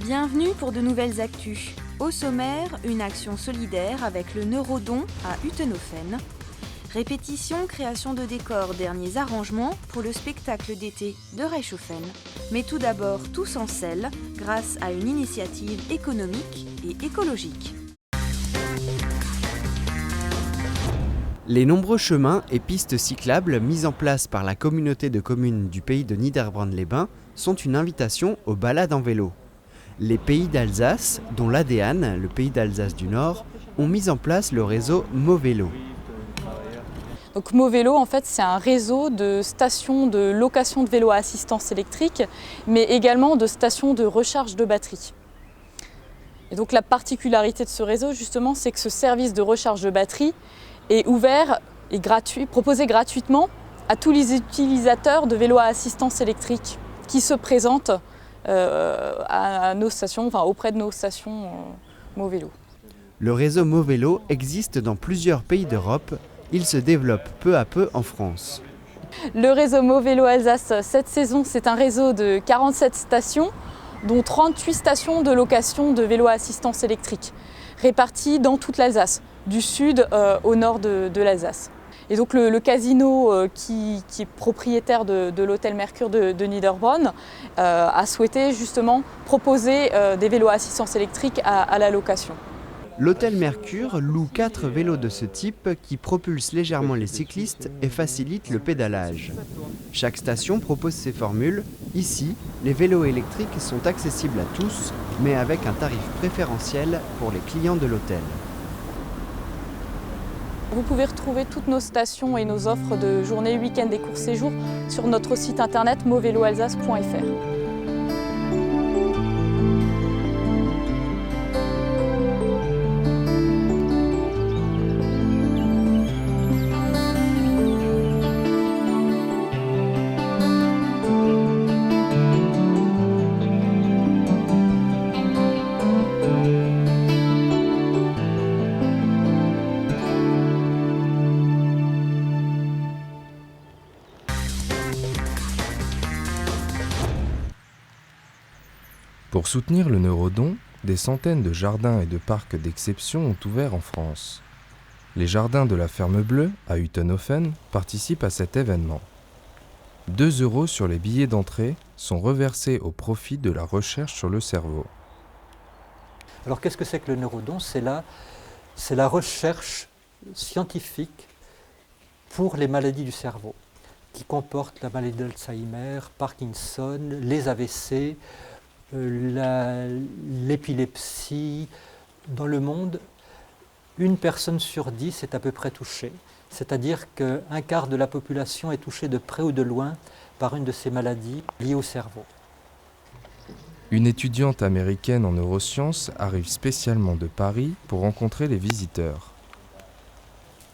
Bienvenue pour de nouvelles actus. Au sommaire, une action solidaire avec le Neurodon à Utenhofen. Répétition, création de décors, derniers arrangements pour le spectacle d'été de Reichshofen. Mais tout d'abord, tous en selle, grâce à une initiative économique et écologique. Les nombreux chemins et pistes cyclables mis en place par la communauté de communes du pays de Niederbronn-les-Bains sont une invitation aux balades en vélo. Les pays d'Alsace, dont l'ADEAN, le pays d'Alsace du Nord, ont mis en place le réseau Movélo. Donc Movélo, en fait, c'est un réseau de stations de location de vélos à assistance électrique, mais également de stations de recharge de batterie. Et donc la particularité de ce réseau, justement, c'est que ce service de recharge de batterie est ouvert et gratuit, proposé gratuitement à tous les utilisateurs de vélos à assistance électrique qui se présentent à nos stations, auprès de nos stations Movélo. Le réseau Movélo existe dans plusieurs pays d'Europe. Il se développe peu à peu en France. Le réseau Movélo Alsace, cette saison, c'est un réseau de 47 stations, dont 38 stations de location de vélos à assistance électrique, réparties dans toute l'Alsace, du sud au nord de l'Alsace. Et donc le casino qui est propriétaire de l'hôtel Mercure de Niederbronn a souhaité justement proposer des vélos à assistance électrique à la location. L'hôtel Mercure loue 4 vélos de ce type qui propulsent légèrement les cyclistes et facilitent le pédalage. Chaque station propose ses formules. Ici, les vélos électriques sont accessibles à tous, mais avec un tarif préférentiel pour les clients de l'hôtel. Vous pouvez retrouver toutes nos stations et nos offres de journées, week-ends et courts séjours sur notre site internet moveloalsace.fr. Pour soutenir le Neurodon, des centaines de jardins et de parcs d'exception ont ouvert en France. Les jardins de la Ferme Bleue, à Utenhofen, participent à cet événement. 2 € sur les billets d'entrée sont reversés au profit de la recherche sur le cerveau. Alors qu'est-ce que c'est que le Neurodon ? C'est la recherche scientifique pour les maladies du cerveau, qui comportent la maladie d'Alzheimer, Parkinson, les AVC, l'épilepsie. Dans le monde, 1 personne sur 10 est à peu près touchée. C'est-à-dire qu'un quart de la population est touchée de près ou de loin par une de ces maladies liées au cerveau. Une étudiante américaine en neurosciences arrive spécialement de Paris pour rencontrer les visiteurs.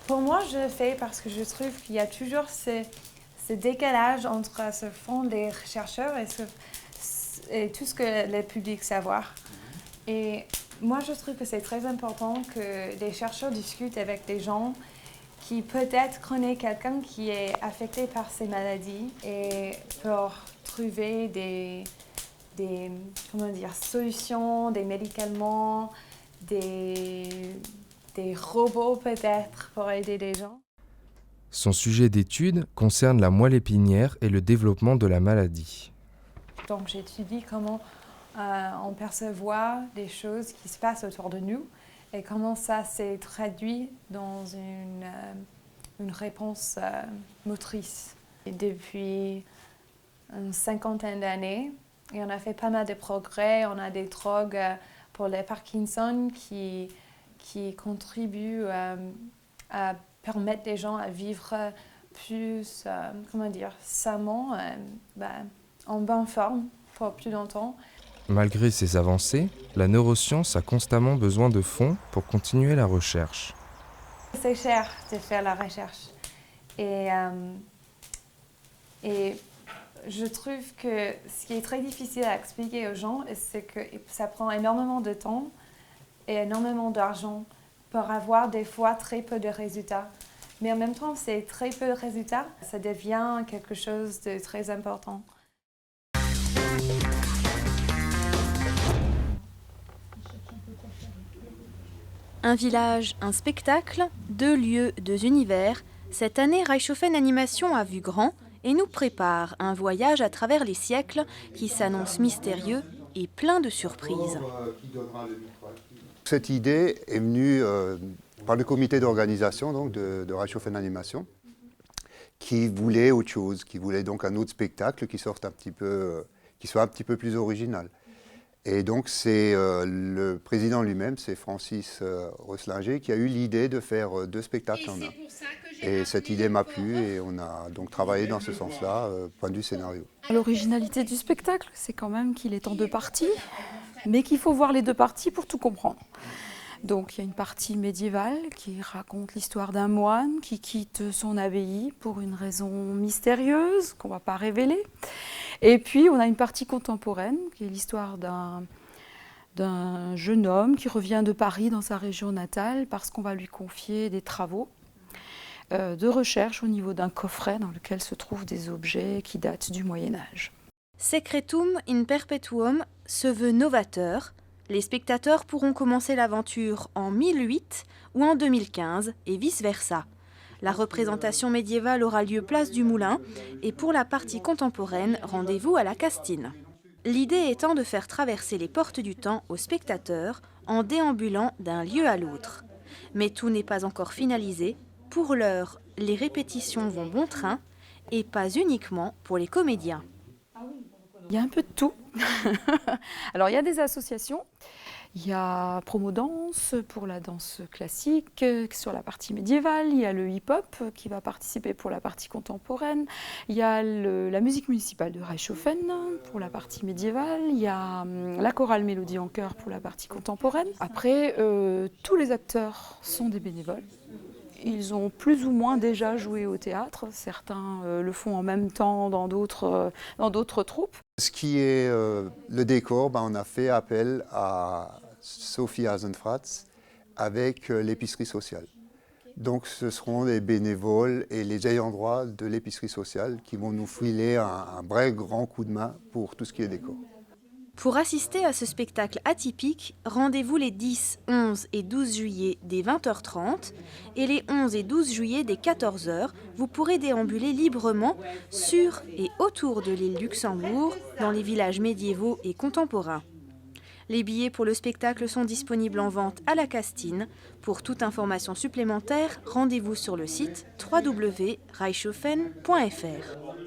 Pour moi, je le fais parce que je trouve qu'il y a toujours ce décalage entre ce fond des chercheurs et tout ce que le public savoir. Et moi, je trouve que c'est très important que les chercheurs discutent avec des gens qui peut-être connaissent quelqu'un qui est affecté par ces maladies et pour trouver des solutions, des médicaments, des robots peut-être pour aider les gens. Son sujet d'étude concerne la moelle épinière et le développement de la maladie. Donc j'étudie comment on perçoit des choses qui se passent autour de nous et comment ça s'est traduit dans une réponse motrice. Et depuis une 50aine d'années, et on a fait pas mal de progrès. On a des drogues pour les Parkinson qui contribuent à permettre les gens à vivre plus, sainement, en bonne forme pour plus longtemps. Malgré ces avancées, la neuroscience a constamment besoin de fonds pour continuer la recherche. C'est cher de faire la recherche. Et je trouve que ce qui est très difficile à expliquer aux gens, c'est que ça prend énormément de temps et énormément d'argent pour avoir des fois très peu de résultats. Mais en même temps, c'est très peu de résultats, ça devient quelque chose de très important. Un village, un spectacle, 2 lieux, 2 univers. Cette année, Reichshofen Animation a vu grand et nous prépare un voyage à travers les siècles qui s'annonce mystérieux et plein de surprises. Cette idée est venue par le comité d'organisation donc, de Reichshofen Animation, qui voulait autre chose, qui voulait donc un autre spectacle qui soit un petit peu plus original. Et donc c'est le président lui-même, c'est Francis Roslinger, qui a eu l'idée de faire 2 spectacles en un. Et cette idée m'a plu et on a donc travaillé dans ce sens-là, point de vue scénario. L'originalité du spectacle, c'est quand même qu'il est en 2 parties, mais qu'il faut voir les 2 parties pour tout comprendre. Donc il y a une partie médiévale qui raconte l'histoire d'un moine qui quitte son abbaye pour une raison mystérieuse qu'on ne va pas révéler. Et puis on a une partie contemporaine qui est l'histoire d'un jeune homme qui revient de Paris dans sa région natale parce qu'on va lui confier des travaux de recherche au niveau d'un coffret dans lequel se trouvent des objets qui datent du Moyen-Âge. Secretum in perpetuum se veut novateur. Les spectateurs pourront commencer l'aventure en 1008 ou en 2015 et vice-versa. La représentation médiévale aura lieu place du Moulin et pour la partie contemporaine, rendez-vous à la Castine. L'idée étant de faire traverser les portes du temps aux spectateurs en déambulant d'un lieu à l'autre. Mais tout n'est pas encore finalisé. Pour l'heure, les répétitions vont bon train et pas uniquement pour les comédiens. Il y a un peu de tout. Alors il y a des associations, il y a Promo Danse pour la danse classique sur la partie médiévale, il y a le hip-hop qui va participer pour la partie contemporaine, il y a la musique municipale de Reichshofen pour la partie médiévale, il y a la chorale Mélodie en chœur pour la partie contemporaine. Après, tous les acteurs sont des bénévoles. Ils ont plus ou moins déjà joué au théâtre. Certains le font en même temps dans d'autres troupes. Ce qui est le décor, on a fait appel à Sophie Hasenfratz avec l'épicerie sociale. Donc ce seront les bénévoles et les ayants droit de l'épicerie sociale qui vont nous filer un vrai grand coup de main pour tout ce qui est décor. Pour assister à ce spectacle atypique, rendez-vous les 10, 11 et 12 juillet dès 20h30 et les 11 et 12 juillet dès 14h. Vous pourrez déambuler librement sur et autour de l'île Luxembourg, dans les villages médiévaux et contemporains. Les billets pour le spectacle sont disponibles en vente à la Castine. Pour toute information supplémentaire, rendez-vous sur le site www.reichshofen.fr.